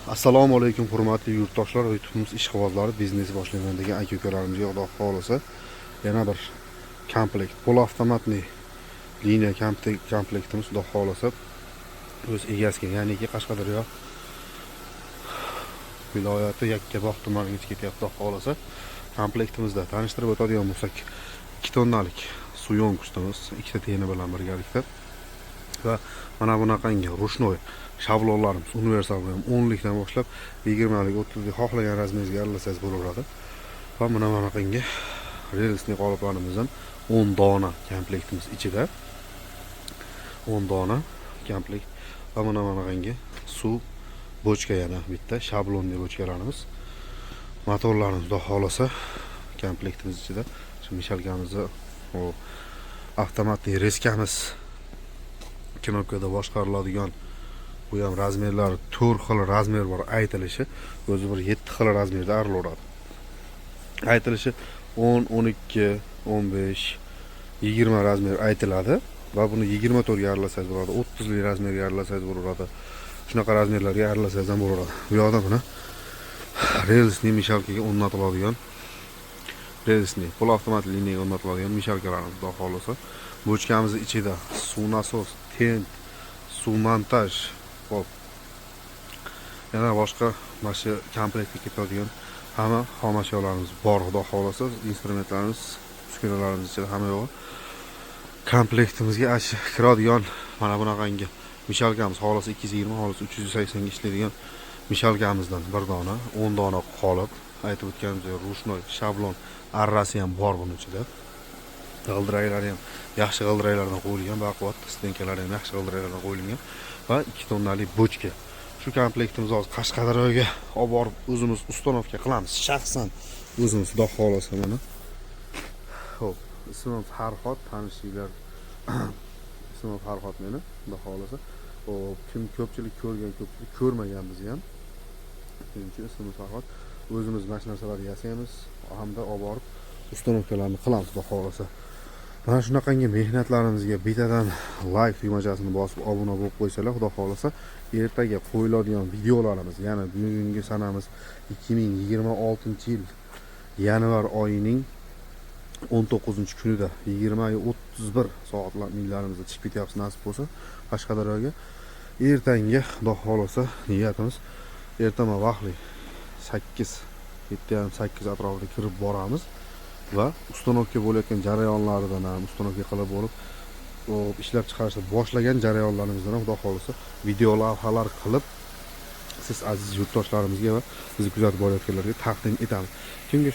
Assalomu alaykum hurmatli yurtdoshlar, YouTube'imiz ishqibozlari, biznes boshlayman degan aka-ukalarimizga Xudo xolasa yana bir komplekt, polavtomatli liniya komplektimiz Xudo xolasa o'z egasiga, ya'niki Qashqadaryo viloyati Yakkabog' tumaniga ketyapti. Xudo xolasa komplektimizda tanishtirib o'tadigan bo'lsak, 2 tonnalik suv yo'nqistimiz, 2 ta teni bilan birgalikda va mana bunaqangi rushnoy shablonlarimiz universal ham 10 likdan boshlab 20 lik, 30 lik xohlagan razmeringizga aralasangiz bo'laveradi. Va mana bunaqangi relsli qoliplarimiz ham 10 dona komplektimiz ichida. 10 dona komplekt va mana bunaqangi suv bochka, yana bitta shablonli bochkalarimiz. Motorlarimiz xudo xolasa komplektimiz ichida. Shu mishalkamizni o avtomatli reskamiz knopkada boshqariladigan, bu ham razmerlari 4 xil razmer bor aytilishi, o'zi bir 7 xil razmerda arilaveradi. Aytilishi 10, 12, 15, 20 razmer aytiladi va buni 24 ga aralasangiz bo'ladi, 30 lik razmerga aralasangiz bo'laveradi. Shunaqa razmerlarga aralasangiz ham bo'laveradi. Bu yoqda buni relsli mishalkaga o'rnatiladigan, relsli polavtomat liniyaga o'rnatiladigan mishalkalarimiz xudo xolasa. Bochkamiz ichida suv nasos, tent, suv montaj, hop. Yana boshqa mana shu komplektga ketadigan hamma xomashyolarimiz bor xudo xolasa. Instrumentlarimiz, uskunalarimiz ichida hamma yo'q. Komplektimizga kiradigan mana bunaqangi mishalkamiz xolasa 220, xolasa 380 ga ishlaydigan mishalkamizdan bir dona, 10 dona qolib, aytib o'tganimdek rushnoy shablon arrasi ham bor buning ichida. G'ildiraklari ham yaxshi g'ildiraklardan qo'yilgan, baquvvat stenkalari ham yaxshi g'ildiraklardan qo'yilgan va 2 tonnalik bochka. Shu komplektimizni hozir Qashqadaryoga olib borib o'zimiz ustanovka qilamiz. Shaxsan o'zimiz xudo xolasa mana. Xo'p, ismim Farhod, tanishinglar. Ismim Farhod meni, xudo xolasa. Xo'p, kim ko'pchilik ko'rgan, ko'pchilik ko'rmagan bizni ham. Birinchi ismim Farhod. O'zimiz mana shu narsalarni yasaymiz, hamda olib borib ustanovkalarni qilamiz xudo xolasa. Mana shunaqangi mehnatlarimizga bittadan like tugmachasini bosib obuna bo'lib qo'ysalar, xudo xolasa ertaga qo'yiladigan videolarimiz, ya'ni bugungi sanamiz 2026-yil yanvar oyining 19-kunida 20:31 soatlar millarimizda chiqib ketyapmiz nasib bo'lsa Qashqadaryoga. Ertangi xudo xolasa niyatimiz ertaman vaqtli 7:30-8 atrofida kirib boramiz va ustanovka bo'layotgan jarayonlaridan ham ustanovka qilib bo'lib, ishlab chiqarishni boshlagan jarayonlarimizdan ham xudo xolasa video lavhalar qilib siz aziz yurtdoshlarimizga va bizni kuzatib borayotganlarga taqdim etamiz. Kimga